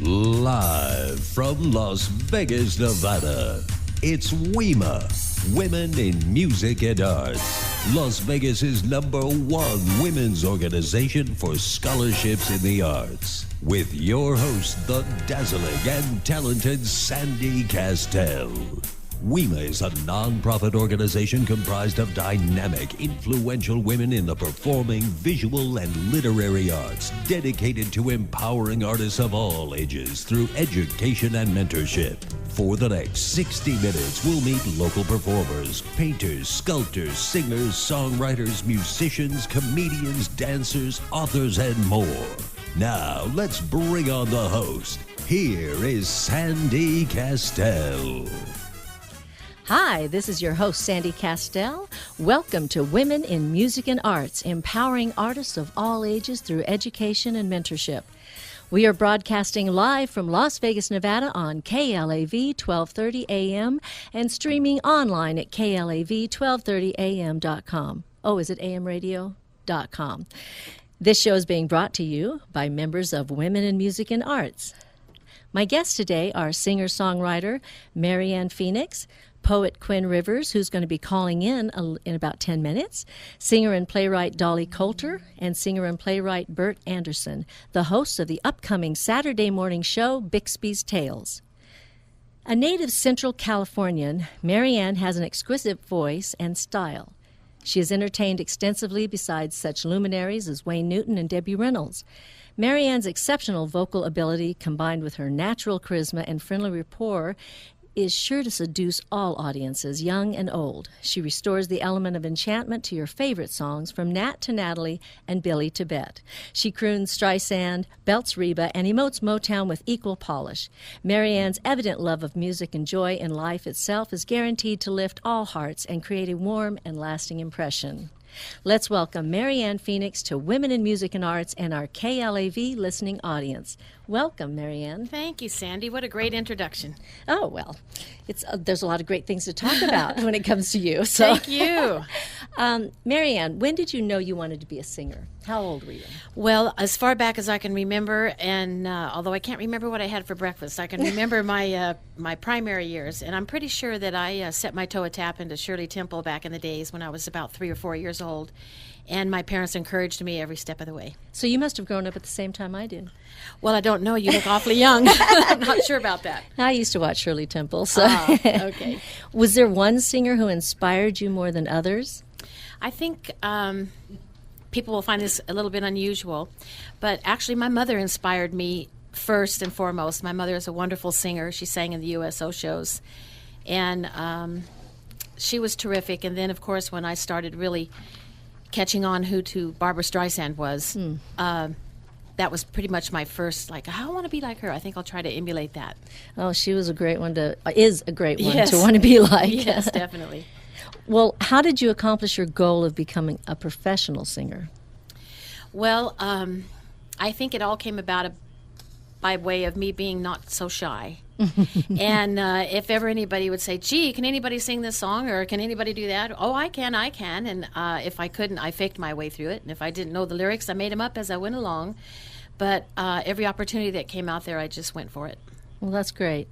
Live from Las Vegas, Nevada, it's WIMA, Women in Music and Arts, Las Vegas's #1 women's organization for scholarships in the arts. With your host, the dazzling and talented Sandy Kastel. WIMA is a non-profit organization comprised of dynamic, influential women in the performing, visual, and literary arts, dedicated to empowering artists of all ages through education and mentorship. For the next 60 minutes, we'll meet local performers, painters, sculptors, singers, songwriters, musicians, comedians, dancers, authors, and more. Now, let's bring on the host. Here is Sandy Kastel. Hi, this is your host, Sandy Kastel. Welcome to Women in Music and Arts, empowering artists of all ages through education and mentorship. We are broadcasting live from Las Vegas, Nevada on KLAV 1230 AM and streaming online at KLAV1230am.com. Oh, is it amradio.com? This show is being brought to you by members of Women in Music and Arts. My guests today are singer-songwriter Marianne Phoenix, poet Quin Rivers, who's going to be calling in about 10 minutes, singer and playwright Dolly Coulter, and singer and playwright Bert Anderson, the hosts of the upcoming Saturday morning show Bixby's Tales. A native Central Californian, Marianne has an exquisite voice and style. She has entertained extensively besides such luminaries as Wayne Newton and Debbie Reynolds. Marianne's exceptional vocal ability, combined with her natural charisma and friendly rapport, is sure to seduce all audiences, young and old. She restores the element of enchantment to your favorite songs, from Nat to Natalie and Billy to Bet. She croons Streisand, belts Reba, and emotes Motown with equal polish. Marianne's evident love of music and joy in life itself is guaranteed to lift all hearts and create a warm and lasting impression. Let's welcome Marianne Phoenix to Women in Music and Arts and our KLAV listening audience. Welcome, Marianne. Thank you, Sandy. What a great introduction. Oh, well, there's a lot of great things to talk about when it comes to you. So. Thank you. Marianne, when did you know you wanted to be a singer? How old were you? Well, as far back as I can remember, and although I can't remember what I had for breakfast, I can remember my primary years, and I'm pretty sure that I set my toe a tap into Shirley Temple back in the days when I was about 3 or 4 years old, and my parents encouraged me every step of the way. So you must have grown up at the same time I did. Well, I don't know. You look awfully young. I'm not sure about that. I used to watch Shirley Temple. So. Okay. Was there one singer who inspired you more than others? I think people will find this a little bit unusual, but actually my mother inspired me first and foremost. My mother is a wonderful singer. She sang in the USO shows, and she was terrific. And then, of course, when I started really catching on who Barbra Streisand was, that was pretty much my first, I want to be like her. I think I'll try to emulate that. Oh, she was a great one is a great one Yes. to want to be like. Yes, definitely. Well, how did you accomplish your goal of becoming a professional singer? Well, I think it all came about by way of me being not so shy. And if ever anybody would say, gee, can anybody sing this song, or can anybody do that? Oh, I can. And if I couldn't, I faked my way through it. And if I didn't know the lyrics, I made them up as I went along. But every opportunity that came out there, I just went for it. Well, that's great.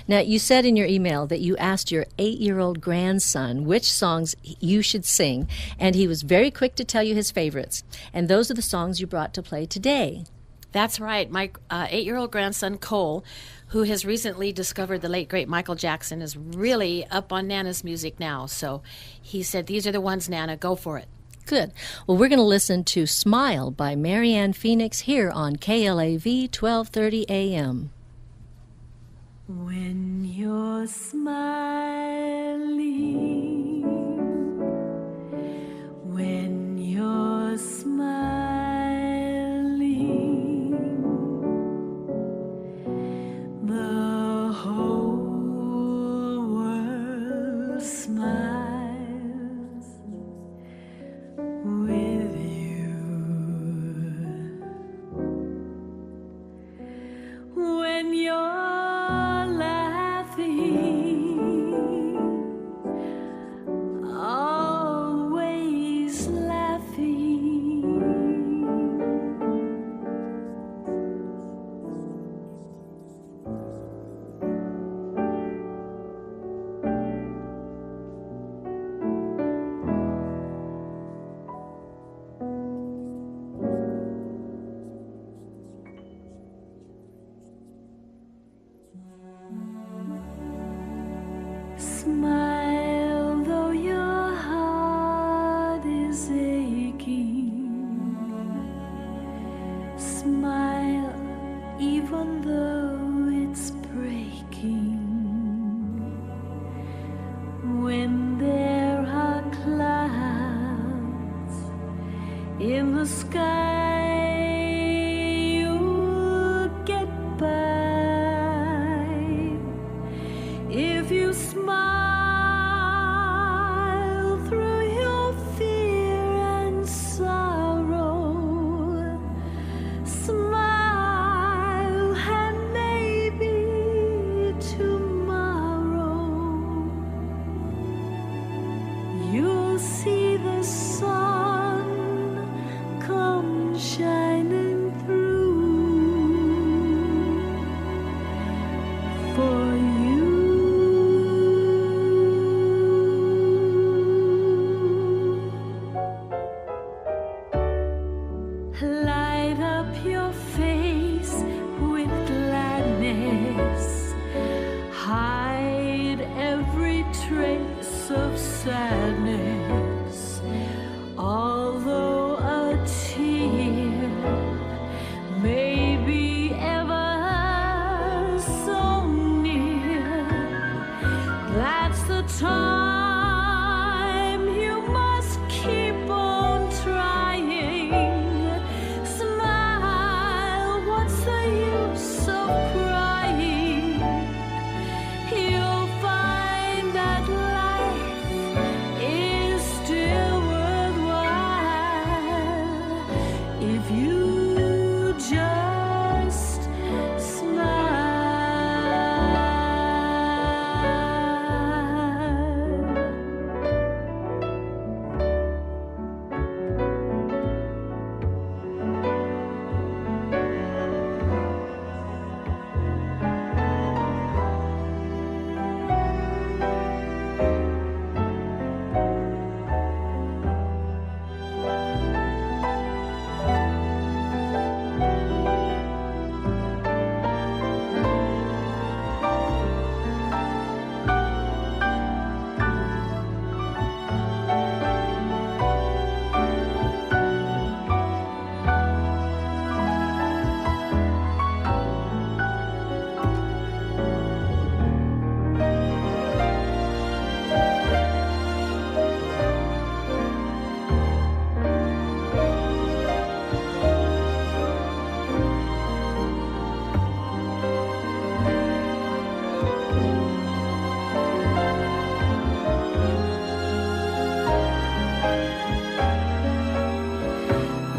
Now, you said in your email that you asked your 8-year-old grandson which songs you should sing, and he was very quick to tell you his favorites. And those are the songs you brought to play today. That's right. My 8-year-old grandson, Cole, who has recently discovered the late, great Michael Jackson, is really up on Nana's music now. So he said, these are the ones, Nana, go for it. Good. Well, we're going to listen to Smile by Marianne Phoenix here on KLAV 1230 AM. When you're smiling, when you're smiling, the whole world smiles with you. When you're laughing, Smile though your heart is aching. Smile even though it's breaking. When there are clouds in the sky, you'll get by if you smile through your fear and sorrow. Smile and maybe tomorrow you'll see the sun come shining through for you. Light up your face with gladness. Hide every trace of sadness. Although a tear may be ever so near, that's the time you must keep on trying. Smile, what's the use of crying? You'll find that life is still worthwhile if you just smile.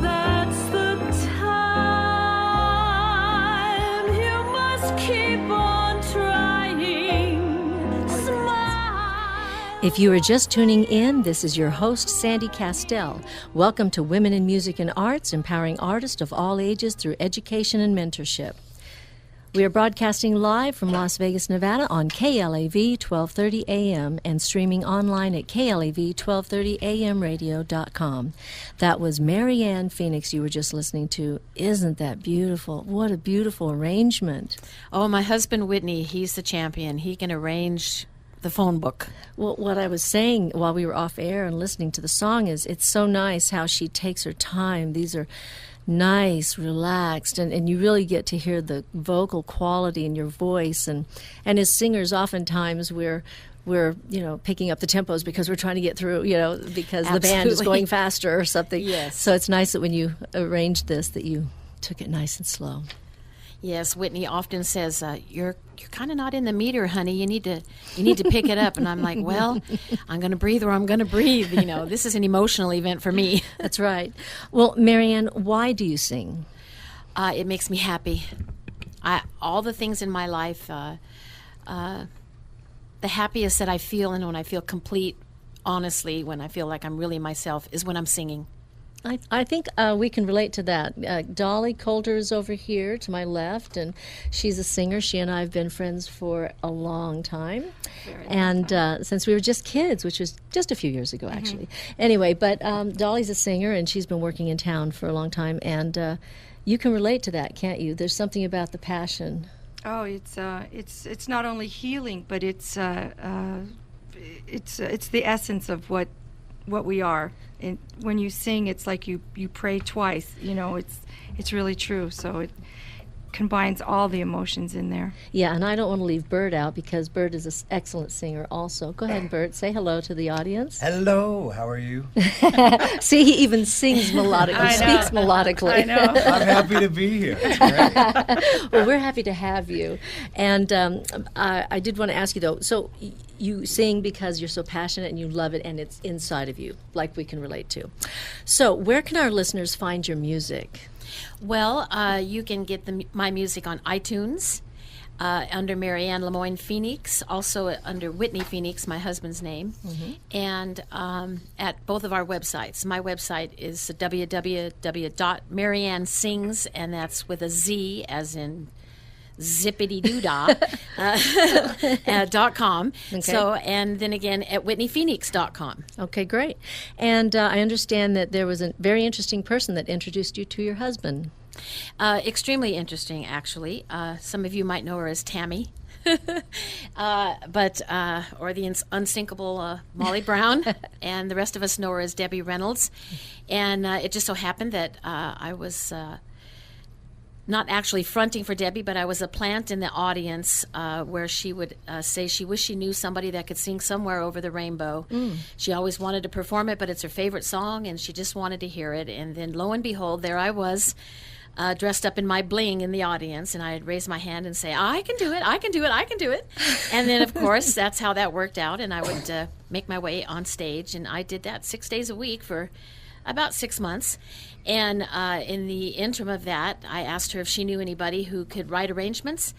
That's the time you must keep on trying. Smile. If you are just tuning in, this is your host, Sandy Kastel. Welcome to Women in Music and Arts, empowering artists of all ages through education and mentorship. We are broadcasting live from Las Vegas, Nevada on KLAV 1230 AM and streaming online at KLAV1230AMradio.com. That was Marianne Phoenix you were just listening to. Isn't that beautiful? What a beautiful arrangement. Oh, my husband Whitney, he's the champion. He can arrange the phone book. Well, what I was saying while we were off air and listening to the song is it's so nice how she takes her time. These are nice, relaxed, and you really get to hear the vocal quality in your voice. And as singers, oftentimes we're picking up the tempos because we're trying to get through, because the band is Absolutely. going faster or something. Yes. So it's nice that when you arranged this that you took it nice and slow. Yes, Whitney often says, "You're kind of not in the meter, honey. You need to pick it up." And I'm like, "Well, I'm going to breathe, or I'm going to breathe." This is an emotional event for me. That's right. Well, Marianne, why do you sing? It makes me happy. All the things in my life, the happiest that I feel, and when I feel complete, honestly, when I feel like I'm really myself, is when I'm singing. I think we can relate to that. Dolly Coulter is over here to my left, and she's a singer. She and I have been friends for a long time. Since we were just kids, which was just a few years ago, actually. Anyway, but Dolly's a singer, and she's been working in town for a long time, and you can relate to that, can't you? There's something about the passion. Oh, it's not only healing, but it's it's the essence of what we are. And when you sing, it's like you pray twice. It's really true. So it combines all the emotions in there. Yeah, and I don't want to leave Bert out because Bert is an excellent singer also. Go ahead, Bert. Say hello to the audience. Hello, how are you? See, he even sings melodically, speaks melodically. I know. I'm happy to be here. It's great. Well, we're happy to have you. And I did want to ask you, though, so you sing because you're so passionate and you love it and it's inside of you, like we can relate to. So where can our listeners find your music? Well, you can get my music on iTunes under Marianne Lemoyne Phoenix, also under Whitney Phoenix, my husband's name, and at both of our websites. My website is www.mariannesings, and that's with a Z as in zippity-doo-dah, .com. Okay. So, and then again at whitneyphoenix.com. Okay, great. And I understand that there was a very interesting person that introduced you to your husband. Extremely interesting, actually. Some of you might know her as Tammy. Or the unsinkable Molly Brown, and the rest of us know her as Debbie Reynolds. And it just so happened that I was not actually fronting for Debbie, but I was a plant in the audience where she would say she wished she knew somebody that could sing Somewhere Over the Rainbow. She always wanted to perform it, but it's her favorite song, and she just wanted to hear it. And then lo and behold, there I was, dressed up in my bling in the audience, and I'd raise my hand and say, I can do it, I can do it, I can do it. And then, of course, that's how that worked out, and I would make my way on stage, and I did that 6 days a week for about 6 months. And in the interim of that, I asked her if she knew anybody who could write arrangements,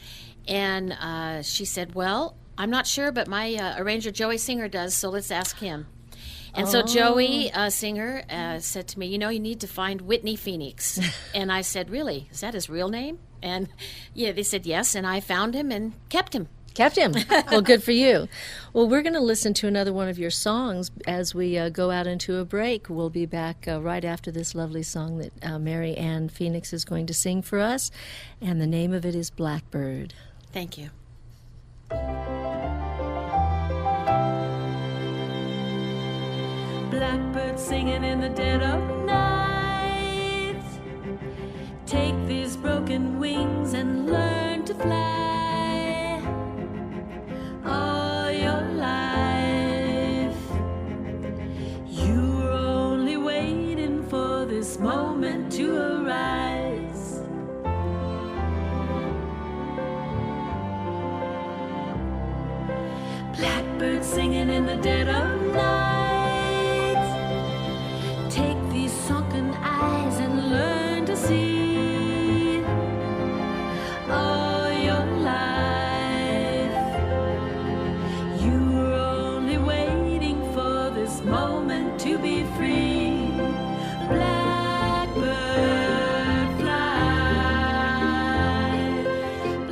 and she said, well, I'm not sure, but my arranger Joey Singer does, so let's ask him. And so Joey Singer said to me, you need to find Whitney Phoenix. And I said, really? Is that his real name? And yeah, they said yes, and I found him and kept him. Kept him. Well, good for you. Well, we're going to listen to another one of your songs as we go out into a break. We'll be back right after this lovely song that Marianne Phoenix is going to sing for us, and the name of it is Blackbird. Thank you. Blackbird singing in the dead of night. Take these broken wings and learn to fly. All your life, you were only waiting for this moment to arise. Blackbird singing in the dead of night. Take these sunken eyes and learn to see. All your life, you were only waiting for this moment to be free. Blackbird fly,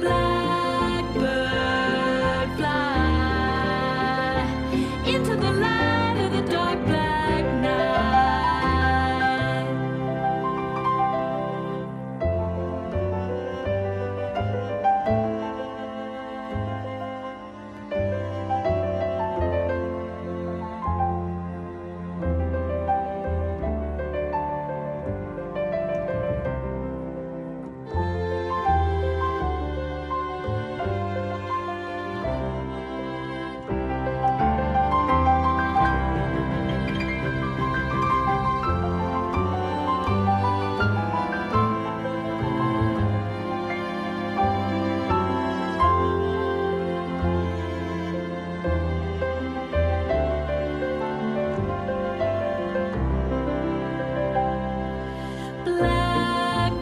blackbird fly into the light of the dark black night.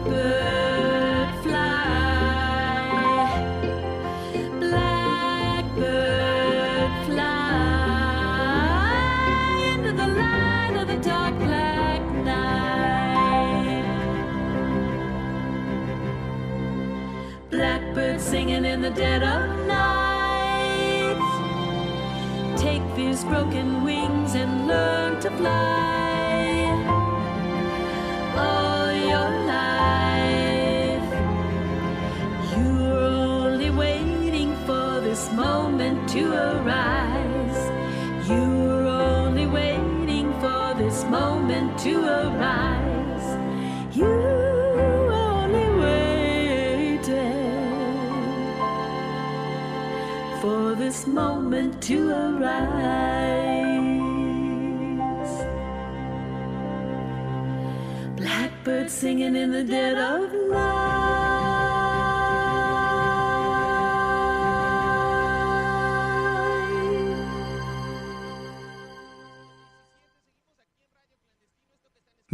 Blackbird fly, blackbird fly into the light of the dark black night. Blackbird singing in the dead of night. Take these broken wings and learn to fly. All your life, you were only waiting for this moment to arise. moment to arise. You only waited for this moment to arise. Blackbird singing in the dead of night.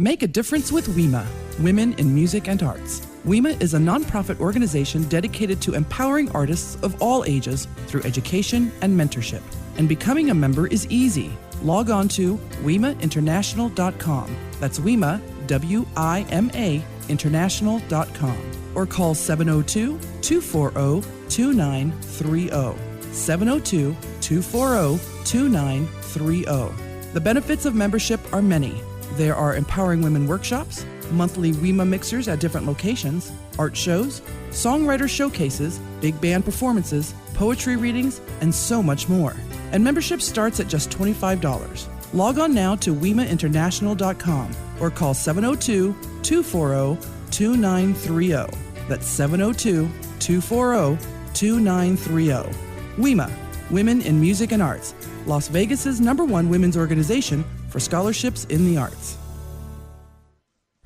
Make a difference with WIMA, Women in Music and Arts. WIMA is a nonprofit organization dedicated to empowering artists of all ages through education and mentorship. And becoming a member is easy. Log on to WIMAinternational.com. That's WIMA, W-I-M-A, international.com. Or call 702-240-2930. 702-240-2930. The benefits of membership are many. There are empowering women workshops, monthly WIMA mixers at different locations, art shows, songwriter showcases, big band performances, poetry readings, and so much more. And membership starts at just $25. Log on now to WIMAinternational.com or call 702-240-2930. That's 702-240-2930. WIMA, Women in Music and Arts, Las Vegas's #1 women's organization for scholarships in the arts.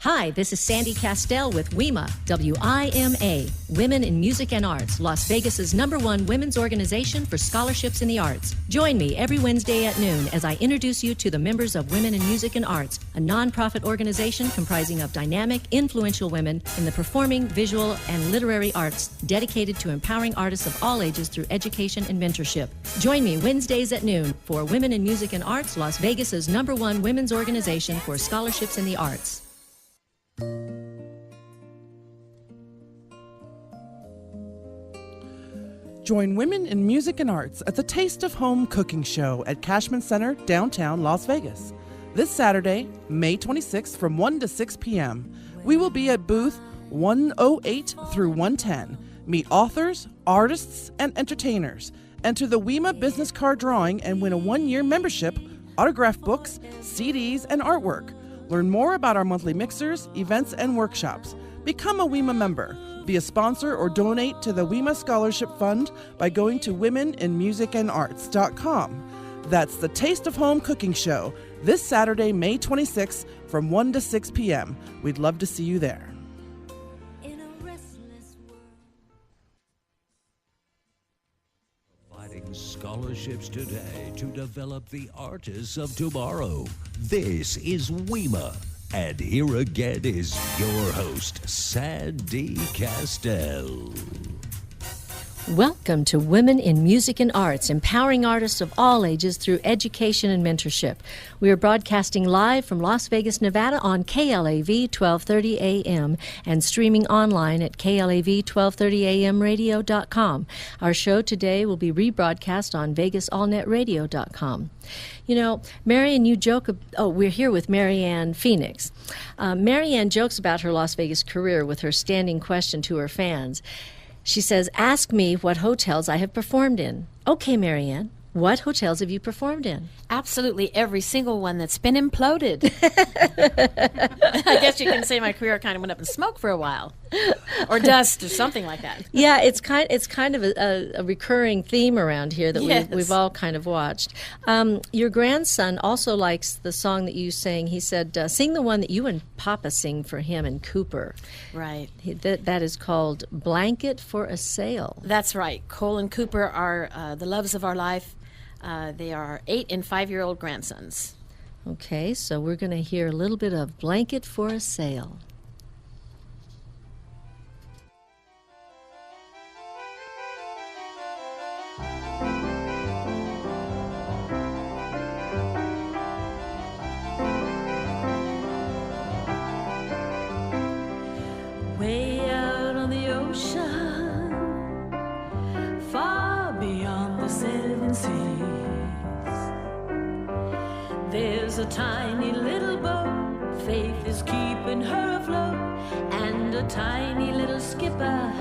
Hi, this is Sandy Kastel with WIMA, W-I-M-A, Women in Music and Arts, Las Vegas's #1 women's organization for scholarships in the arts. Join me every Wednesday at noon as I introduce you to the members of Women in Music and Arts, a nonprofit organization comprising of dynamic, influential women in the performing, visual, and literary arts dedicated to empowering artists of all ages through education and mentorship. Join me Wednesdays at noon for Women in Music and Arts, Las Vegas's #1 women's organization for scholarships in the arts. Join Women in Music and Arts at the Taste of Home Cooking Show at Cashman Center, downtown Las Vegas. This Saturday, May 26th from 1 to 6 p.m. We will be at booth 108 through 110. Meet authors, artists, and entertainers. Enter the WIMA business card drawing and win a 1-year membership, autographed books, CDs, and artwork. Learn more about our monthly mixers, events, and workshops. Become a WIMA member. Be a sponsor or donate to the WIMA Scholarship Fund by going to womeninmusicandarts.com. That's the Taste of Home Cooking Show this Saturday, May 26th from 1 to 6 p.m. We'd love to see you there. Providing scholarships today to develop the artists of tomorrow. This is WIMA. And here again is your host, Sandy Kastel. Welcome to Women in Music and Arts, empowering artists of all ages through education and mentorship. We are broadcasting live from Las Vegas, Nevada on KLAV 1230 AM and streaming online at KLAV1230AMradio.com. Our show today will be rebroadcast on VegasAllNetRadio.com. You know, Marianne, you joke, we're here with Marianne Phoenix. Marianne jokes about her Las Vegas career with her standing question to her fans. She says, ask me what hotels I have performed in. Okay, Marianne, what hotels have you performed in? Absolutely every single one that's been imploded. I guess you can say my career kind of went up in smoke for a while, or dust, or something like that. Yeah, it's kind of a recurring theme around here that Yes. we've all kind of watched. Your grandson also likes the song that you sang. He said, sing the one that you and Papa sing for him and Cooper. Right. That is called Blanket for a Sail. That's right. Cole and Cooper are the loves of our life. They are 8- and 5-year-old grandsons. Okay, so we're going to hear a little bit of Blanket for a Sail. Way out on the ocean, far beyond the 7 seas, there's a tiny little boat, Faith is keeping her afloat, and a tiny little skipper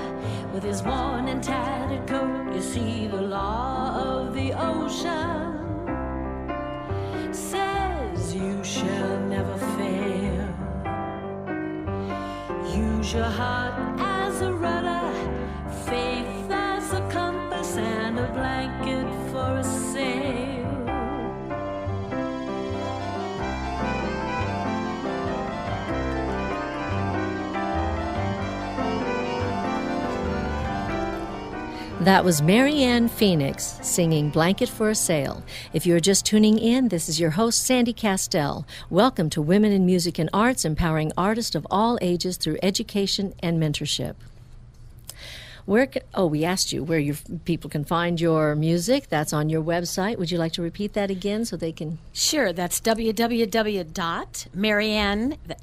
with his worn and tattered coat. You see, the law of the ocean says you shall never fail. Use your heart as a rudder, faith as a compass, and a blanket for a sail. That was Marianne Phoenix singing Blanket for a Sail. If you're just tuning in, this is your host, Sandy Kastel. Welcome to Women in Music and Arts, empowering artists of all ages through education and mentorship. We asked you where your people can find your music. That's on your website. Would you like to repeat that again so they can? Sure, that's www.marianne,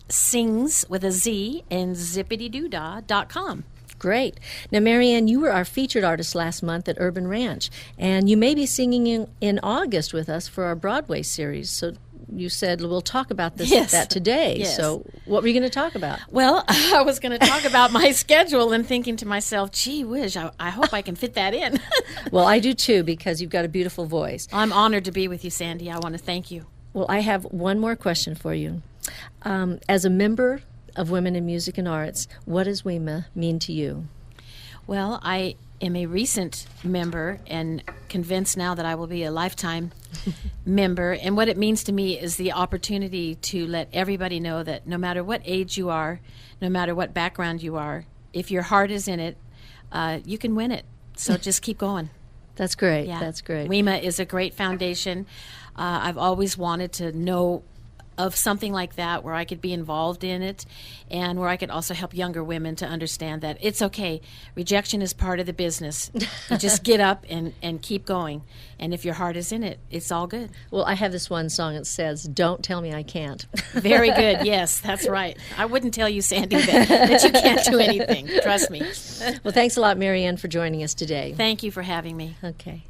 sings with a Z, and zippitydoodah.com. Great. Now, Marianne, you were our featured artist last month at Urban Ranch, and you may be singing in August with us for our Broadway series. So you said we'll talk about that today. Yes. So what were you going to talk about? Well, I was going to talk about my schedule and thinking to myself, gee whiz, I hope I can fit that in. Well, I do too, because you've got a beautiful voice. I'm honored to be with you, Sandy. I want to thank you. Well, I have one more question for you. As a member of Women in Music and Arts, what does WIMA mean to you? Well, I am a recent member and convinced now that I will be a lifetime member. And what it means to me is the opportunity to let everybody know that no matter what age you are, no matter what background you are, if your heart is in it, you can win it. So just keep going. That's great. Yeah. That's great. WIMA is a great foundation. I've always wanted to know of something like that where I could be involved in it and where I could also help younger women to understand that it's okay. Rejection is part of the business. You just get up and keep going. And if your heart is in it, it's all good. Well, I have this one song that says, "Don't tell me I can't." Very good. Yes, that's right. I wouldn't tell you, Sandy, that you can't do anything. Trust me. Well, thanks a lot, Marianne, for joining us today. Thank you for having me. Okay.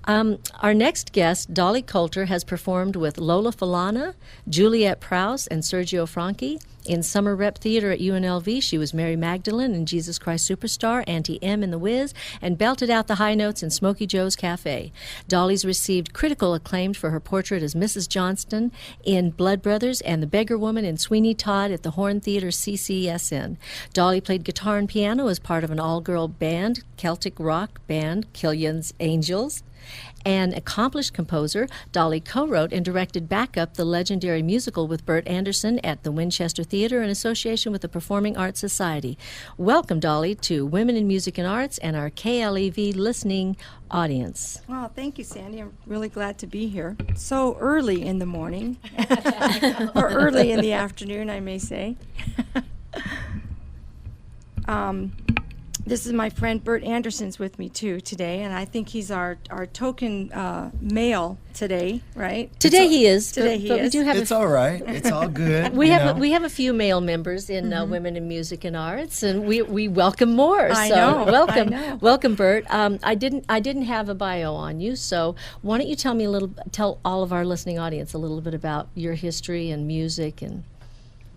Our next guest, Dolly Coulter, has performed with Lola Falana, Juliette Prowse, and Sergio Franchi. In Summer Rep Theater at UNLV, she was Mary Magdalene in Jesus Christ Superstar, Auntie M in The Wiz, and belted out the high notes in Smokey Joe's Cafe. Dolly's received critical acclaim for her portrait as Mrs. Johnston in Blood Brothers and the Beggar Woman in Sweeney Todd at the Horn Theater CCSN. Dolly played guitar and piano as part of an all-girl band, Celtic rock band Killian's Angels. An accomplished composer, Dolly co-wrote and directed Backup, the legendary musical with Bert Anderson at the Winchester Theater in association with the Performing Arts Society. Welcome, Dolly, to Women in Music and Arts and our KLEV listening audience. Well, thank you, Sandy. I'm really glad to be here. So early in the morning, or early in the afternoon, I may say. This is my friend Bert Anderson's with me too today, and I think he's our token male today, right? Today he is. Today he is. We do have It's all right. It's all good. we you have know. we have a few male members in Women in Music and Arts, and we welcome more. I So know, welcome, I know. welcome, Bert. I didn't have a bio on you, so why don't you tell all of our listening audience a little bit about your history and music and.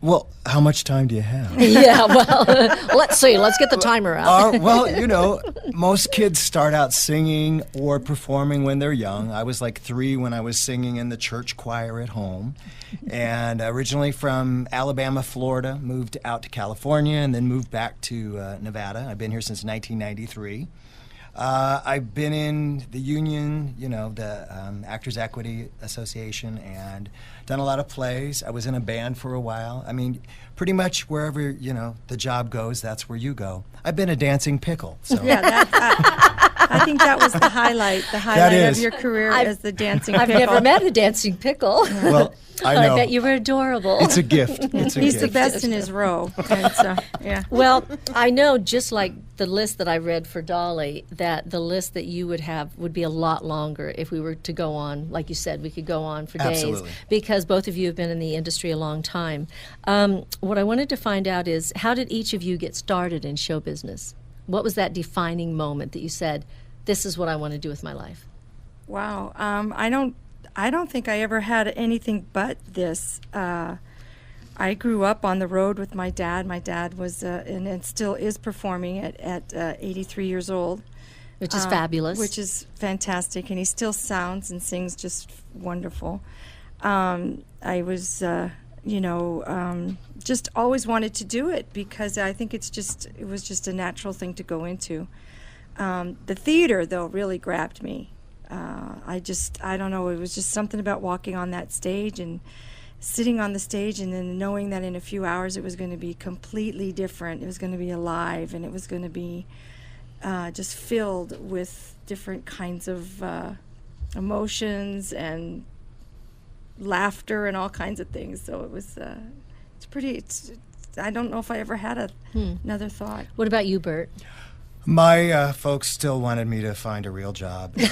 Well, how much time do you have? Yeah, well, let's see. Let's get the timer out. Well, most kids start out singing or performing when they're young. I was like 3 when I was singing in the church choir at home. And originally from Alabama, Florida, moved out to California and then moved back to Nevada. I've been here since 1993. I've been in the union, the Actors Equity Association, and done a lot of plays. I was in a band for a while. I mean, pretty much wherever, the job goes, that's where you go. I've been a dancing pickle. So. Yeah, I think that was the highlight of your career as the dancing I've pickle. never met a dancing pickle. Well, I know. I bet you were adorable. It's a gift. It's a He's gift. the best in his row. And so, yeah. Well, I know, just like the list that I read for Dolly, that the list that you would have would be a lot longer if we were to go on. Like you said, we could go on for days. Absolutely. Because both of you have been in the industry a long time. What I wanted to find out is, how did each of you get started in show business? What was that defining moment that you said, this is what I want to do with my life? Wow. I don't think I ever had anything but this. I grew up on the road with my dad. My dad was, and still is performing at 83 years old. Which is fabulous. Which is fantastic, and he still sounds and sings just wonderful. I was just always wanted to do it because I think it was just a natural thing to go into. The theater, though, really grabbed me. I don't know, it was just something about walking on that stage and sitting on the stage and then knowing that in a few hours it was going to be completely different. It was going to be alive, and it was going to be just filled with different kinds of emotions and laughter and all kinds of things. So it was, I don't know if I ever had another thought. What about you, Bert? My folks still wanted me to find a real job. Did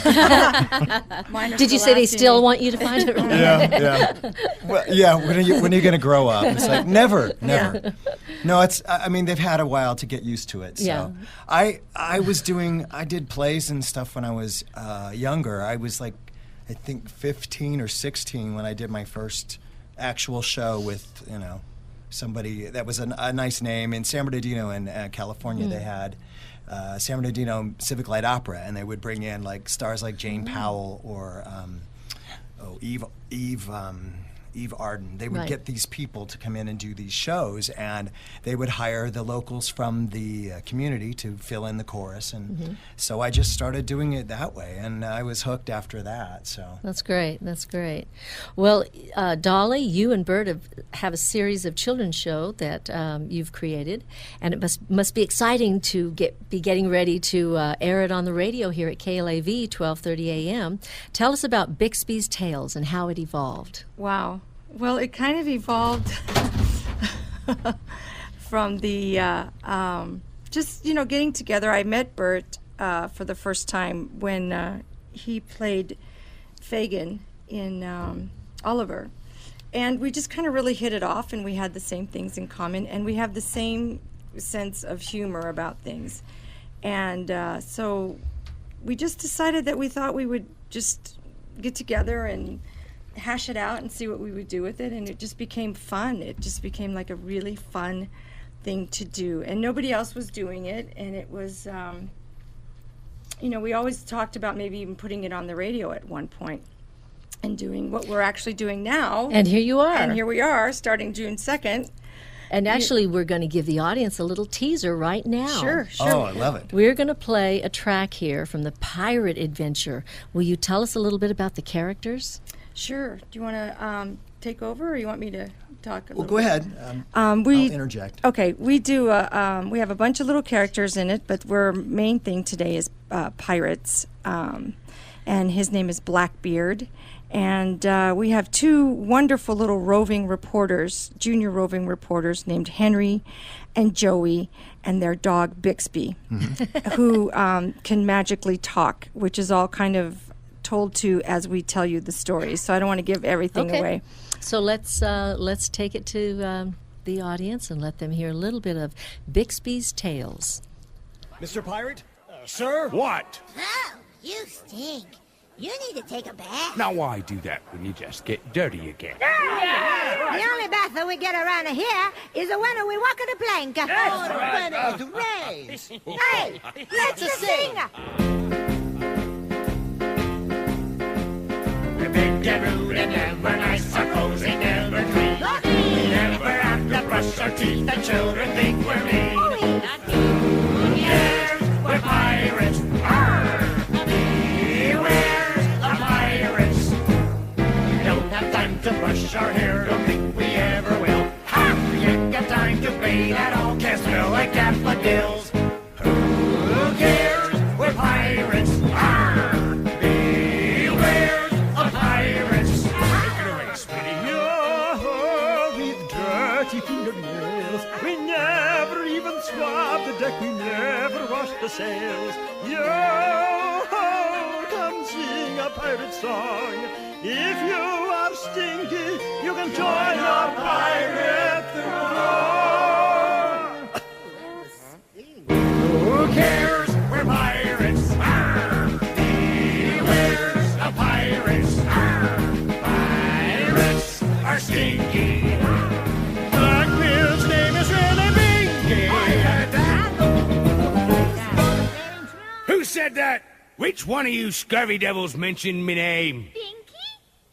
you say they still want you to find a real job? Yeah. Well, yeah, when are you going to grow up? It's like, never. Yeah. No, they've had a while to get used to it. So Yeah. I did plays and stuff when I was younger. I was like, I think 15 or 16 when I did my first actual show with, somebody that was a nice name. In San Bernardino in California, they had San Bernardino Civic Light Opera, and they would bring in like stars like Jane Powell or Eve Arden. They would Right. get these people to come in and do these shows, and they would hire the locals from the community to fill in the chorus. And so I just started doing it that way, and I was hooked after that. So That's great. That's great. Well, Dolly, you and Bert have a series of children's show that you've created, and it must be exciting to be getting ready to air it on the radio here at KLAV 12:30 a.m. Tell us about Bixby's Tales and how it evolved. Wow. Well, it kind of evolved from the getting together. I met Bert for the first time when he played Fagin in Oliver. And we just kind of really hit it off, and we had the same things in common, and we have the same sense of humor about things. And so we just decided that we thought we would just get together and hash it out and see what we would do with it, and it just became fun. It just became like a really fun thing to do, and nobody else was doing it, and it was we always talked about maybe even putting it on the radio at one point and doing what we're actually doing now. And here you are. And here we are, starting June 2nd. And actually, we're going to give the audience a little teaser right now. Sure. Oh, I love it. We're going to play a track here from the Pirate Adventure. Will you tell us a little bit about the characters? Sure. Do you want to take over, or you want me to talk a little Go bit? ahead. I'll interject. Okay, we do. We have a bunch of little characters in it, but our main thing today is pirates, and his name is Blackbeard. And we have two wonderful little roving reporters, junior roving reporters named Henry and Joey, and their dog Bixby, who can magically talk, which is all kind of told to as we tell you the stories. So I don't want to give everything away. So let's take it to the audience and let them hear a little bit of Bixby's Tales. Mr. Pirate? Sir? What? Oh, you stink. You need to take a bath. Now why do that when you just get dirty again? The only bath that we get around here is the one we walk on the plank. Oh, the one of the rays. Hey, let's sing. We're big and rude and never nice, our clothes ain't never clean. We never have to brush our teeth, the children think we're mean. Who cares? We're pirates. Arr! Beware the pirates. We don't have time to brush our hair, don't think we ever will. Ha! We ain't got time to bathe at all, can't smell like daffodils. Who cares? We're pirates. Arr! Beware the pirates. Take it away, Speedy. Oh, with dirty fingernails, we never even swab the deck, we never wash the sails. Yo, come sing a pirate song. If you are stinky, you can join our pirate throng. Who cares? We're pirates. Arr! Beware the pirates. Arr! Pirates are stinky. Blackbeard's name is really Binky. Who said that? Which one of you scurvy devils mentioned me name? Binky?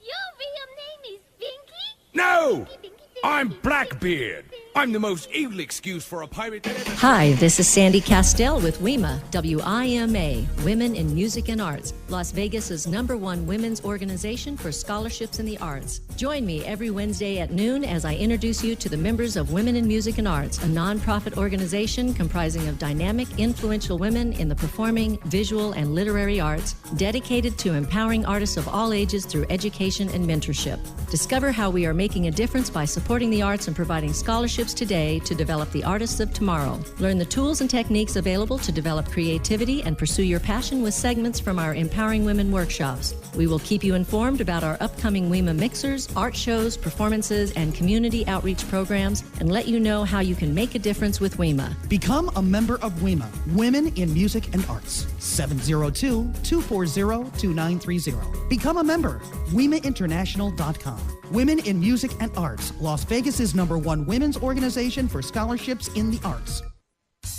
Your real name is Binky? No! Binky, I'm Blackbeard. I'm the most evil excuse for a pirate that ever... Hi, this is Sandy Kastel with WIMA, WIMA, Women in Music and Arts, Las Vegas's #1 women's organization for scholarships in the arts. Join me every Wednesday at noon as I introduce you to the members of Women in Music and Arts, a nonprofit organization comprising of dynamic, influential women in the performing, visual, and literary arts, dedicated to empowering artists of all ages through education and mentorship. Discover how we are making a difference by supporting the arts and providing scholarships today to develop the artists of tomorrow. Learn the tools and techniques available to develop creativity and pursue your passion with segments from our Empowering Women workshops. We will keep you informed about our upcoming WIMA mixers, art shows, performances, and community outreach programs, and let you know how you can make a difference with WIMA. Become a member of WIMA, Women in Music and Arts, 702-240-2930. Become a member, WIMAinternational.com. Women in Music and Arts, Las Vegas's #1 women's organization for scholarships in the arts.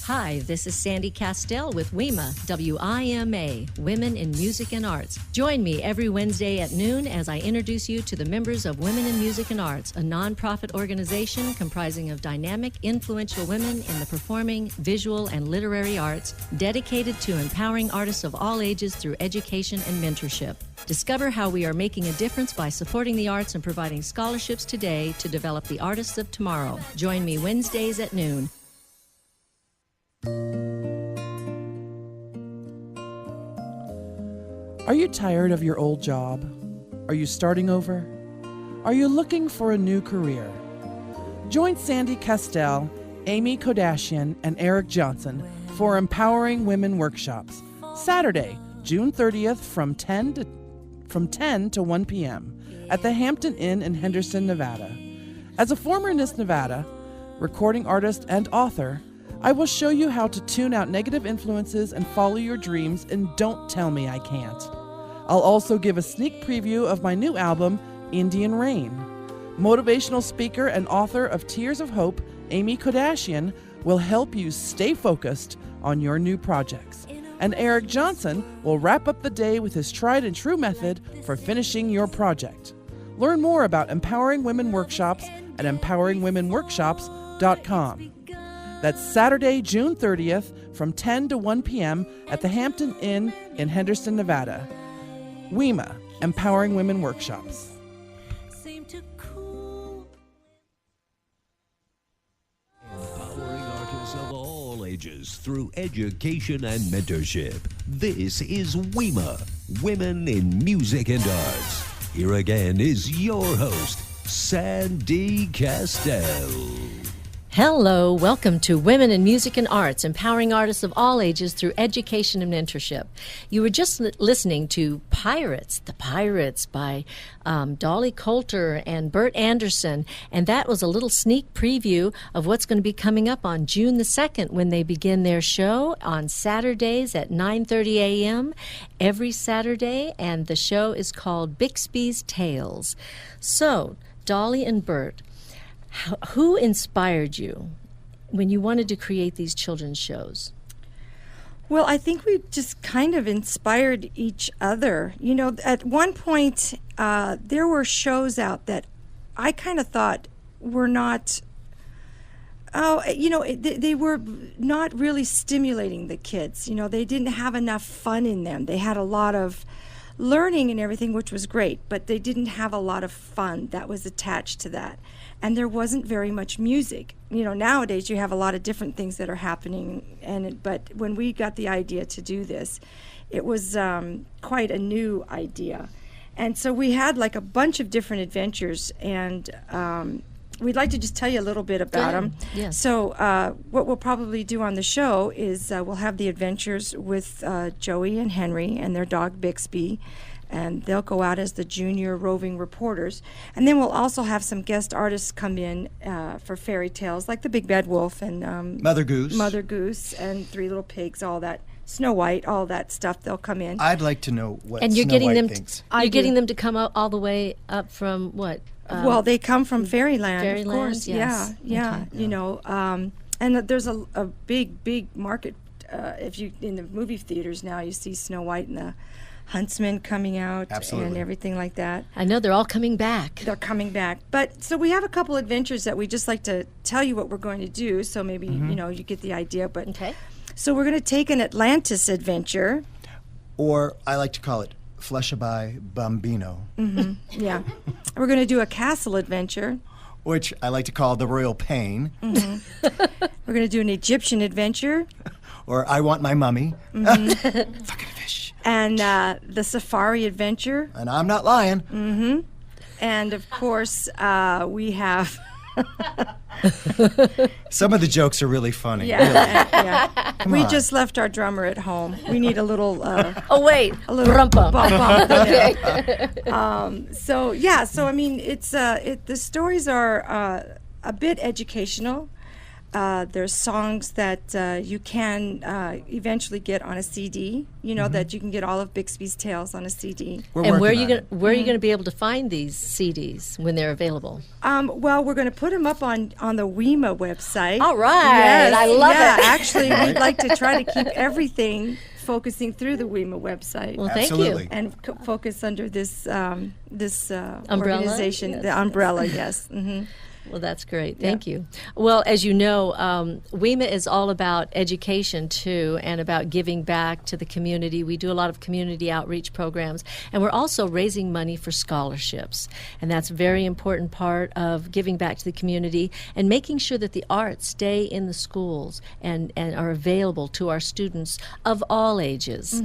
Hi, this is Sandy Kastel with WIMA, WIMA, Women in Music and Arts. Join me every Wednesday at noon as I introduce you to the members of Women in Music and Arts, a nonprofit organization comprising of dynamic, influential women in the performing, visual, and literary arts, dedicated to empowering artists of all ages through education and mentorship. Discover how we are making a difference by supporting the arts and providing scholarships today to develop the artists of tomorrow. Join me Wednesdays at noon. Are you tired of your old job? Are you starting over? Are you looking for a new career? Join Sandy Kastel, Amy Kodashian, and Eric Johnson for Empowering Women workshops, Saturday, June 30th from 10 to 1 p.m. at the Hampton Inn in Henderson, Nevada. As a former Miss Nevada, recording artist, and author, I will show you how to tune out negative influences and follow your dreams, and don't tell me I can't. I'll also give a sneak preview of my new album, Indian Rain. Motivational speaker and author of Tears of Hope, Amy Kodashian, will help you stay focused on your new projects. And Eric Johnson will wrap up the day with his tried and true method for finishing your project. Learn more about Empowering Women workshops at empoweringwomenworkshops.com. That's Saturday, June 30th from 10 to 1 p.m. at the Hampton Inn in Henderson, Nevada. WIMA, Empowering Women Workshops. Empowering artists of all ages through education and mentorship. This is WIMA, Women in Music and Arts. Here again is your host, Sandy Kastel. Hello, welcome to Women in Music and Arts, empowering artists of all ages through education and mentorship. You were just listening to The Pirates by Dolly, Coulter, and Bert Anderson, and that was a little sneak preview of what's going to be coming up on June the 2nd when they begin their show on Saturdays at 9:30 a.m. every Saturday, and the show is called Bixby's Tales. So, Dolly and Bert, who inspired you when you wanted to create these children's shows? Well, I think we just kind of inspired each other. You know, at one point, there were shows out that I kind of thought were not, they were not really stimulating the kids. You know, they didn't have enough fun in them. They had a lot of learning and everything, which was great, but they didn't have a lot of fun that was attached to that. And there wasn't very much music. You know, nowadays you have a lot of different things that are happening, but when we got the idea to do this, it was quite a new idea. And so we had like a bunch of different adventures, and we'd like to just tell you a little bit about them. Yes. So what we'll probably do on the show is we'll have the adventures with Joey and Henry and their dog Bixby, and they'll go out as the junior roving reporters. And then we'll also have some guest artists come in for fairy tales, like the Big Bad Wolf and Mother Goose and Three Little Pigs, all that. Snow White, all that stuff, they'll come in. I'd like to know what and you're Snow getting White them thinks. You're getting them to come out all the way up from what? Well, they come from Fairyland, of Fairyland, course. yes. Yeah. Okay. You know, and there's a big market. If you in the movie theaters now, you see Snow White and the huntsmen coming out Absolutely. and everything like that. I know they're all coming back. They're coming back. But so we have a couple adventures that we just like to tell you what we're going to do, so maybe, you get the idea. But Okay. So we're going to take an Atlantis adventure. Or I like to call it Fleshaby Bambino, Yeah. We're going to do a castle adventure. which I like to call the Royal Pain. We're going to do an Egyptian adventure. Or I Want My Mummy. Fucking fish. And the safari adventure. And I'm not lying. And of course, we have. Some of the jokes are really funny. Yeah. We on. just left our drummer at home. We need a little. Oh, wait. A little Brum-bum. bump. Okay. So I mean, it's the stories are a bit educational. There's songs that you can eventually get on a CD. That you can get all of Bixby's Tales on a CD. And where are you going to be able to find these CDs when they're available? Well, we're going to put them up on the WIMA website. All right. Yes, I love it. Actually, we'd like to try to keep everything focusing through the WIMA website. Well, thank Absolutely. you. And focus under this Umbrella? organization, Yes. the umbrella. Yes. Well, that's great. Thank you. Well, as you know, WIMA is all about education, too, and about giving back to the community. We do a lot of community outreach programs, and we're also raising money for scholarships. And that's a very important part of giving back to the community and making sure that the arts stay in the schools and are available to our students of all ages.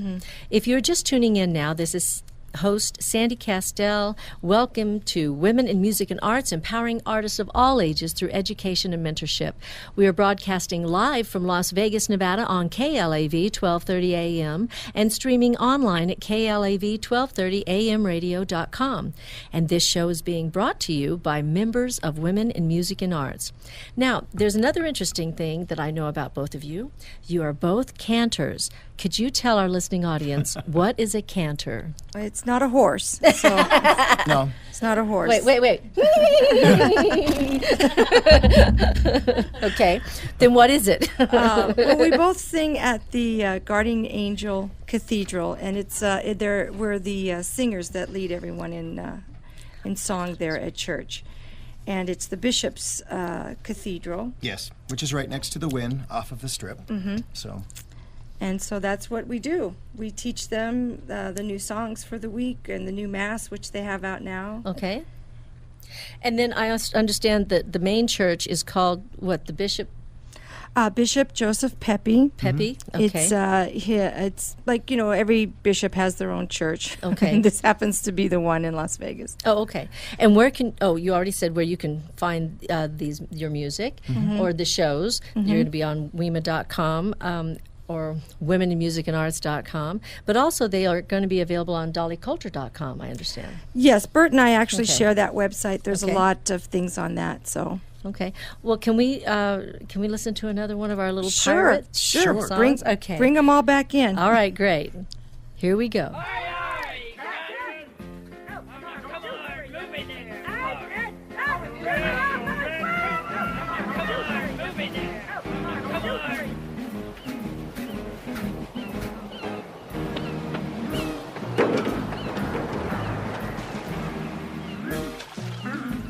If you're just tuning in now, this is host Sandy Kastel. Welcome to Women in Music and Arts, empowering artists of all ages through education and mentorship. We are broadcasting live from Las Vegas, Nevada on KLAV 1230 AM and streaming online at KLAV1230AMradio.com. And this show is being brought to you by members of Women in Music and Arts. Now, there's another interesting thing that I know about both of you. You are both cantors. Could you tell our listening audience what is a cantor? It's not a horse. So No. it's not a horse. Wait. Okay. Then what is it? Well, we both sing at the Guardian Angel Cathedral, and we're the singers that lead everyone in song there at church. And it's the Bishop's Cathedral. Yes, which is right next to the Wynn off of the Strip. So. And so that's what we do. We teach them the new songs for the week and the new Mass, which they have out now. Okay. And then I understand that the main church is called, what, the Bishop? Bishop Joseph Pepe. Pepe? Okay. It's like, every bishop has their own church. Okay. And this happens to be the one in Las Vegas. Oh, okay. And you already said where you can find your music or the shows. You're going to be on WIMA.com. Or womeninmusicandarts.com, but also they are going to be available on dollycoulter.com, I understand. Yes, Bert and I actually Okay. share that website. There's Okay. a lot of things on that, so. Okay. Well, can we listen to another one of our little Sure. pirate songs? Bring them all back in. All right, great. Here we go.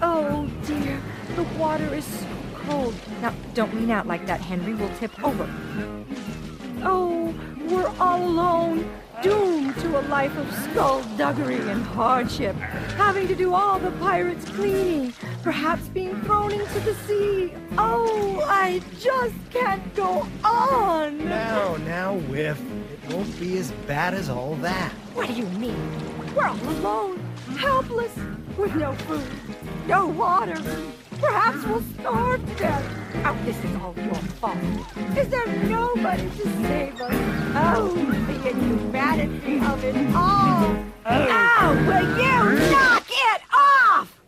Oh dear, the water is so cold. Now, don't lean out like that, Henry. We'll tip over. Oh, we're all alone, doomed to a life of skullduggery and hardship, having to do all the pirates' cleaning, perhaps being thrown into the sea. Oh, I just can't go on. Now, Whiff. It won't be as bad as all that. What do you mean? We're all alone, helpless, with no food, no water. Perhaps we'll starve to death. Oh, this is all your fault. Is there nobody to save us? Oh, the inhumanity of it all. Oh, will you knock it off?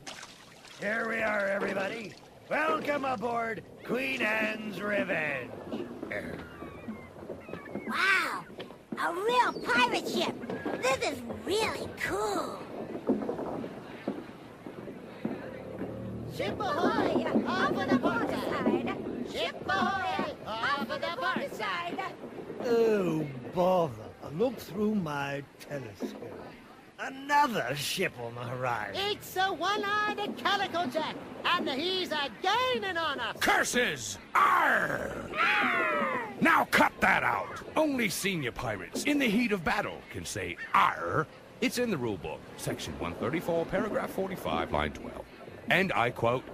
Here we are, everybody. Welcome aboard Queen Anne's Revenge. Wow, a real pirate ship. This is really cool. Ship ahoy, off of the port side. Ship ahoy, off of the port side. Oh, bother. look through my telescope. Another ship on the horizon. It's a one-eyed calico jack, and he's a-gaining on us. Curses! Arr! Arr! Now cut that out. Only senior pirates in the heat of battle can say arr. It's in the rule book, section 134, paragraph 45, line 12. And I quote,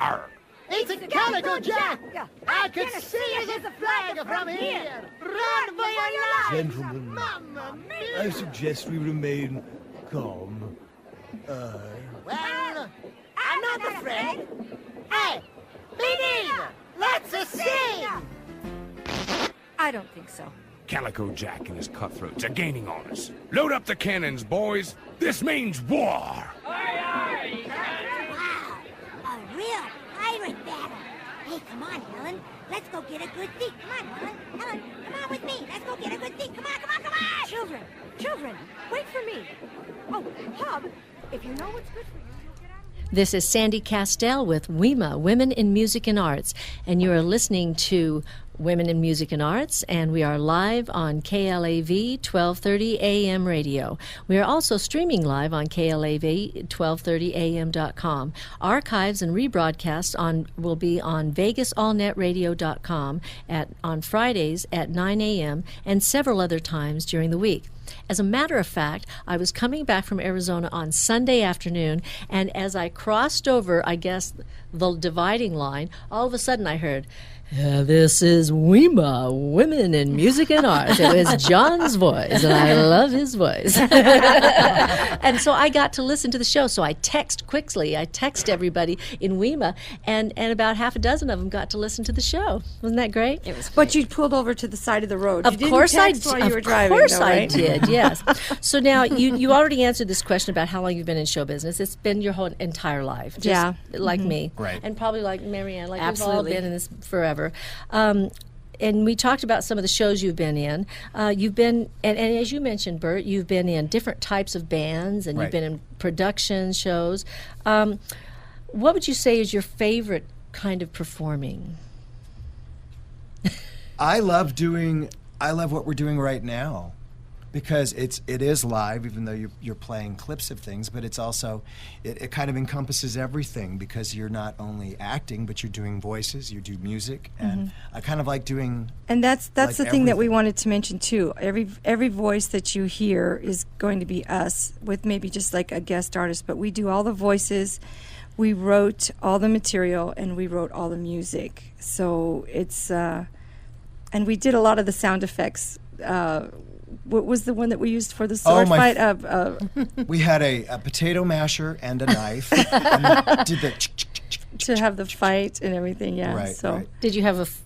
arr. It's a calico jack. I can see it as a flag from here. Run for your life. Gentlemen, Mamma mia. I suggest we remain calm. Well, I'm not afraid. Hey, me neither. Let's sing. I don't think so. Calico Jack and his cutthroats are gaining on us. Load up the cannons, boys. This means war. Wow, a real pirate battle. Hey, come on, Helen. Let's go get a good seat. Come on, Helen. Helen, come on with me. Let's go get a good seat. Come on, come on, come on. Children, wait for me. Oh, Hub, if you know what's good for you, you'll get out of here. This is Sandy Kastel with WIMA, Women in Music and Arts, and you are listening to Women in Music and Arts, and we are live on KLAV 1230 AM radio. We are also streaming live on KLAV1230am.com. Archives and rebroadcasts will be on VegasAllNetRadio.com on Fridays at 9 a.m. and several other times during the week. As a matter of fact, I was coming back from Arizona on Sunday afternoon, and as I crossed over, I guess, the dividing line, all of a sudden I heard, this is WIMA, Women in Music and Arts. It was John's voice, and I love his voice. And so I got to listen to the show. So I text everybody in WIMA, and about half a dozen of them got to listen to the show. Wasn't that great? It was. But you pulled over to the side of the road. Of course I did. Of course I did, yes. So now you already answered this question about how long you've been in show business. It's been your whole entire life. Just yeah. Like me. Right. And probably like Marianne. Like Absolutely. we've all been in this forever. And we talked about some of the shows you've been in. You've been, and as you mentioned, Bert, you've been in different types of bands, and Right. you've been in production shows. What would you say is your favorite kind of performing? I love what we're doing right now, because it is live, even though you're playing clips of things, but it's also it kind of encompasses everything, because you're not only acting, but you're doing voices, you do music, and I kind of like doing. And that's like the thing that we everything. wanted to mention too. Every voice that you hear is going to be us, with maybe just like a guest artist, but we do all the voices. We wrote all the material, and we wrote all the music. So it's and we did a lot of the sound effects. What was the one that we used for the sword fight? We had a potato masher and a knife, and we did the to have the fight and everything. Yeah. Right, so right. Did you have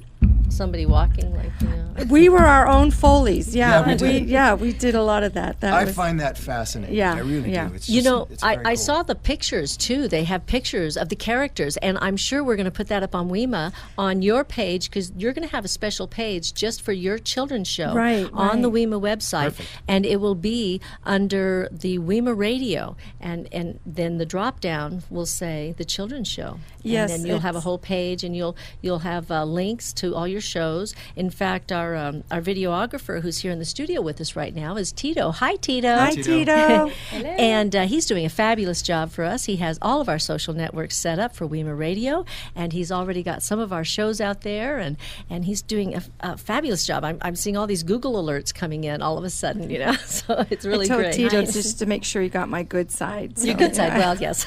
somebody walking like, you know? we were our own Foley's. Yeah, we did. we did a lot of that. I find that fascinating. Yeah, I really yeah. do. It's You just, know, it's very I cool. saw the pictures too. They have pictures of the characters, and I'm sure we're going to put that up on WIMA on your page, because you're going to have a special page just for your children's show Right, on the right. WIMA website. Perfect. And it will be under the WIMA radio, and then the drop down will say the children's show. Yes, and then you'll have a it's- whole page, and you'll have links to all your shows. In fact, our videographer who's here in the studio with us right now is Tito. Hi, Tito. Hi, Tito. And he's doing a fabulous job for us. He has all of our social networks set up for WIMA Radio, and he's already got some of our shows out there, and he's doing a fabulous job. I'm seeing all these Google alerts coming in all of a sudden, you know, so it's really I told great. Tito Nice. just to make sure you got my good side. So, Your good side, yeah. well, yes.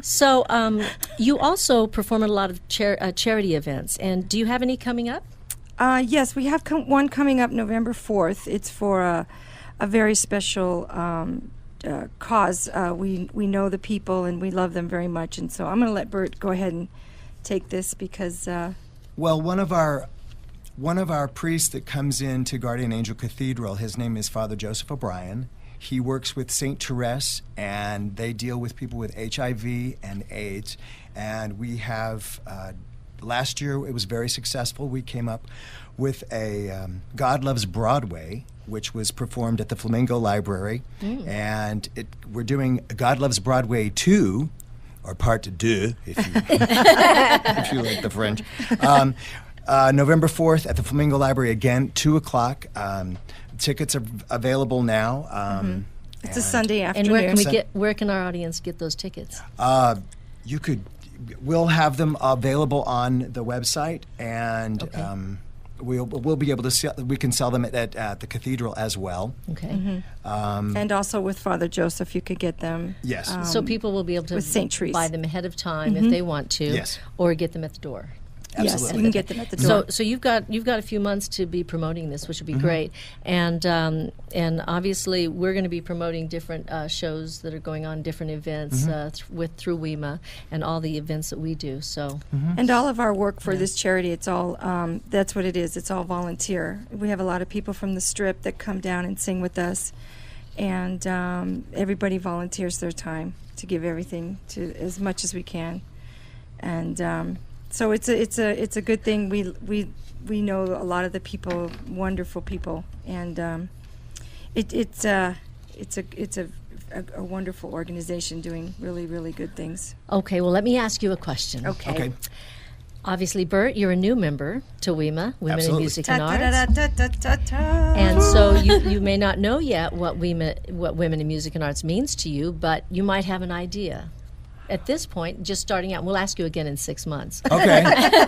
So you also perform at a lot of charity events, and do you have any coming up? Yes, we have one coming up November 4th. It's for a very special cause. We know the people, and we love them very much. And so I'm going to let Bert go ahead and take this, because Well, one of our priests that comes into Guardian Angel Cathedral, his name is Father Joseph O'Brien. He works with St. Therese, and they deal with people with HIV and AIDS. And we have, last year it was very successful. We came up with a God Loves Broadway, which was performed at the Flamingo Library. And we're doing God Loves Broadway 2, or Part 2, if you like the French. November 4th at the Flamingo Library again, 2 o'clock. tickets are available now. It's a Sunday afternoon. And where can our audience get those tickets? We'll have them available on the website, and we'll be able to we can sell them at the cathedral as well. Okay. And also with Father Joseph, you could get them. Yes. So people will be able to with St. Therese. buy them ahead of time if they want to, Yes. or get them at the door. Absolutely. Yes, you can get them at the door. So you've got a few months to be promoting this, which would be great, and obviously we're going to be promoting different shows that are going on, different events through WIMA and all the events that we do. So and all of our work for this charity, it's all that's what it is. It's all volunteer. We have a lot of people from the Strip that come down and sing with us, and everybody volunteers their time to give everything to as much as we can, and. So it's a good thing. We know a lot of the people, wonderful people, and it's a wonderful organization doing really, really good things. Okay, well, let me ask you a question. Okay. Obviously, Bert, you're a new member to WIMA, Women in Music and Arts. Ta-ta-ta-ta-ta-ta. And so you may not know yet what Women in Music and Arts means to you, but you might have an idea. At this point, just starting out, we'll ask you again in 6 months. Okay.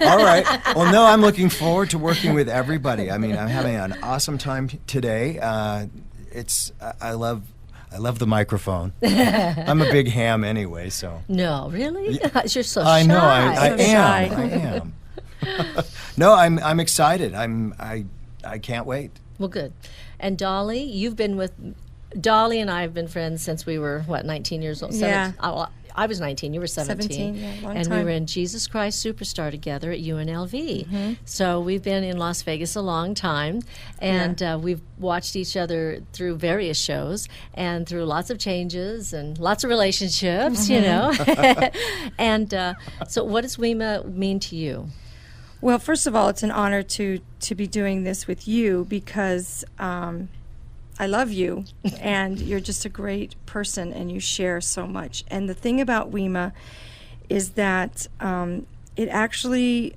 All right. Well, no, I'm looking forward to working with everybody. I mean, I'm having an awesome time today. I love the microphone. I'm a big ham anyway, so. No, really? You're so I shy. know. I am. No, I'm excited. I can't wait. Well, good. And Dolly, Dolly and I have been friends since we were 19 years old. Yeah. I was 19, you were 17. 17, yeah, long and time. we were in Jesus Christ Superstar together at UNLV. So we've been in Las Vegas a long time, and we've watched each other through various shows and through lots of changes and lots of relationships, you know. And so what does WIMA mean to you? Well, first of all, it's an honor to be doing this with you because I love you, and you're just a great person, and you share so much. And the thing about WIMA is that it actually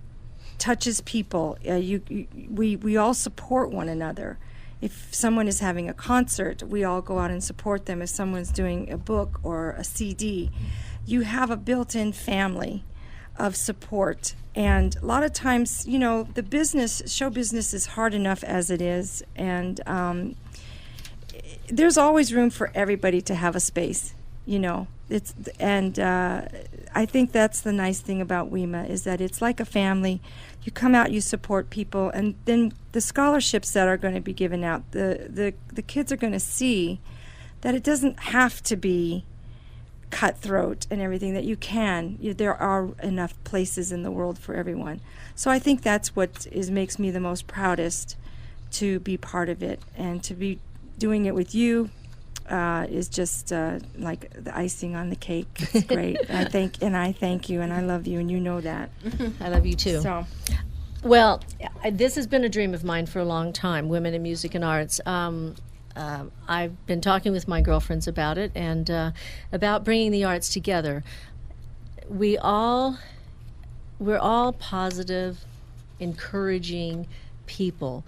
touches people. We all support one another. If someone is having a concert, we all go out and support them. If someone's doing a book or a CD, you have a built-in family of support. And a lot of times, you know, show business is hard enough as it is, and there's always room for everybody to have a space, you know. I think that's the nice thing about WIMA is that it's like a family. You come out, you support people, and then the scholarships that are going to be given out, the kids are going to see that it doesn't have to be cutthroat and everything, that there are enough places in the world for everyone. So I think that's what makes me the most proudest, to be part of it, and to be doing it with you is just like the icing on the cake. It's great. I thank you, and I love you, and you know that. I love you too. So, well, this has been a dream of mine for a long time, Women in Music and Arts. I've been talking with my girlfriends about it, and about bringing the arts together. We're all positive, encouraging people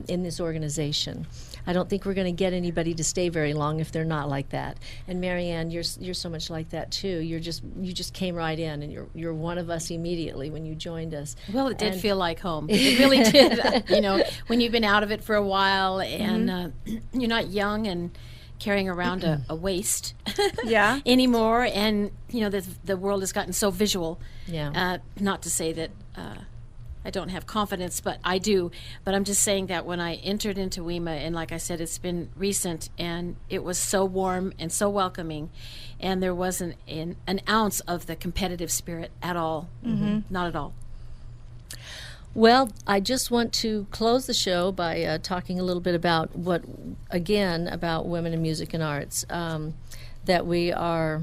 in this organization. I don't think we're going to get anybody to stay very long if they're not like that. And Marianne, you're so much like that too. You just came right in, and you're one of us immediately when you joined us. Well, it did feel like home. It really did. You know, when you've been out of it for a while, and you're not young and carrying around a waist anymore, and you know the world has gotten so visual. Yeah. Not to say that I don't have confidence, but I do. But I'm just saying that when I entered into WIMA, and like I said, it's been recent, and it was so warm and so welcoming, and there wasn't an ounce of the competitive spirit at all. Not at all. Well, I just want to close the show by talking a little bit about about Women in Music and Arts, that we are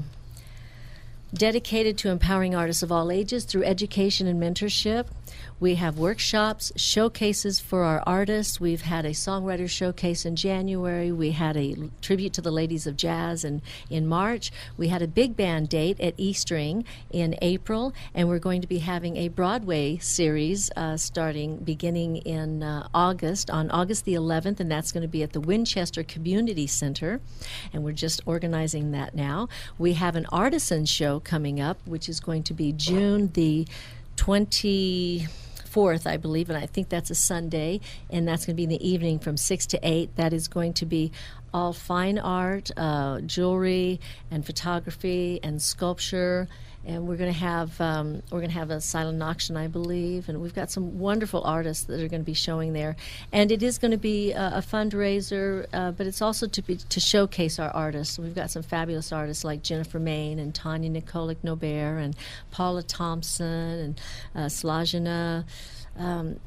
dedicated to empowering artists of all ages through education and mentorship, We have workshops, showcases for our artists. We've had a songwriter showcase in January. We had a tribute to the Ladies of Jazz in March. We had a big band date at Eastring in April, and we're going to be having a Broadway series beginning in August, on August the 11th, and that's going to be at the Winchester Community Center, and we're just organizing that now. We have an artisan show coming up, which is going to be June the 24th, I believe, and I think that's a Sunday, and that's going to be in the evening from 6 to 8. That is going to be all fine art, jewelry, and photography, and sculpture. And we're going to have a silent auction, I believe, and we've got some wonderful artists that are going to be showing there. And it is going to be a fundraiser, but it's also to showcase our artists. We've got some fabulous artists like Jennifer Main and Tanya Nikolic Nobert and Paula Thompson and Slajana. And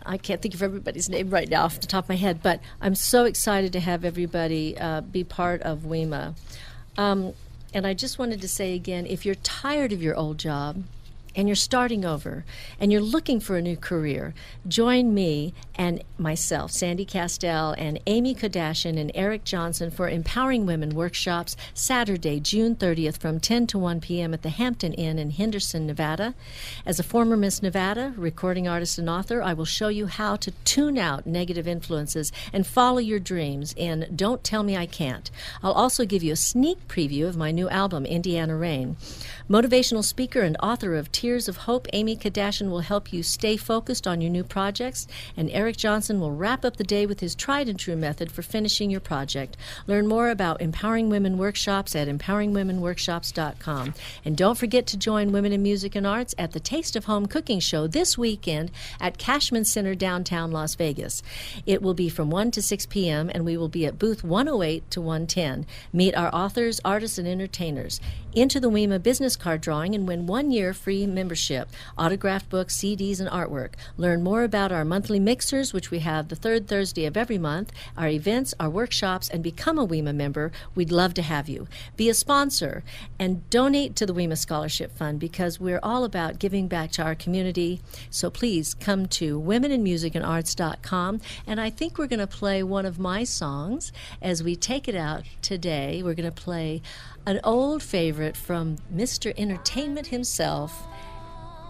I can't think of everybody's name right now off the top of my head, but I'm so excited to have everybody be part of WIMA. And I just wanted to say again, if you're tired of your old job and you're starting over and you're looking for a new career, join me and myself, Sandy Kastel, and Amy Kardashian and Eric Johnson for Empowering Women workshops Saturday, June 30th from 10 to 1 p.m. at the Hampton Inn in Henderson, Nevada. As a former Miss Nevada, recording artist and author, I will show you how to tune out negative influences and follow your dreams in Don't Tell Me I Can't. I'll also give you a sneak preview of my new album, Indiana Rain. Motivational speaker and author of Tears of Hope, Amy Kardashian will help you stay focused on your new projects, and Eric Johnson will wrap up the day with his tried-and-true method for finishing your project. Learn more about Empowering Women workshops at empoweringwomenworkshops.com. And don't forget to join Women in Music and Arts at the Taste of Home Cooking Show this weekend at Cashman Center, downtown Las Vegas. It will be from 1 to 6 p.m., and we will be at booth 108 to 110. Meet our authors, artists, and entertainers. Enter the WIMA business card drawing and win 1 year free membership, autographed books, CDs, and artwork. Learn more about our monthly mixers, which we have the third Thursday of every month, our events, our workshops, and become a WIMA member. We'd love to have you. Be a sponsor and donate to the WIMA Scholarship Fund, because we're all about giving back to our community. So please come to womeninmusicandarts.com, and I think we're going to play one of my songs as we take it out today. We're going to play an old favorite from Mr. Entertainment himself,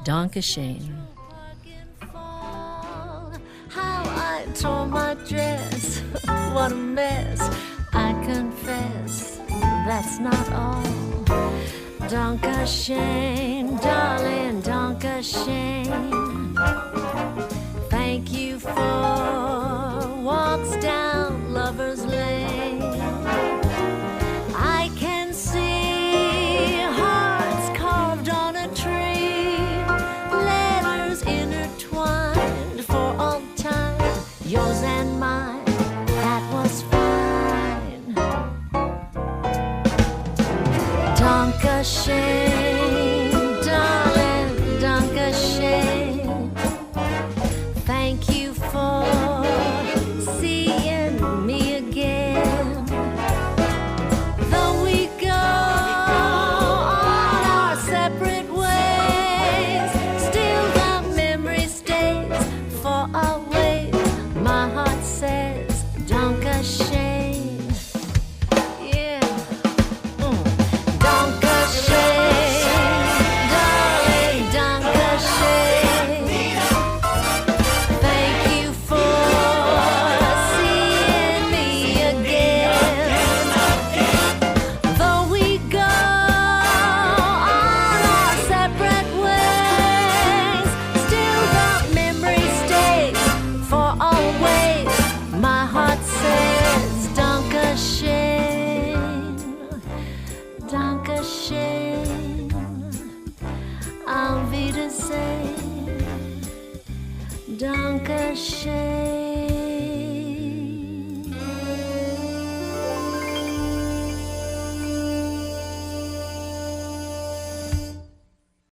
Donka Shane. How I tore my dress, what a mess, I confess, that's not all. Donka Shane, darling, Donka Shane, thank you for walks down Lover's Lane. I can see hearts carved on a tree, letters intertwined for all time, yours and mine, that was fine. Donka Shane.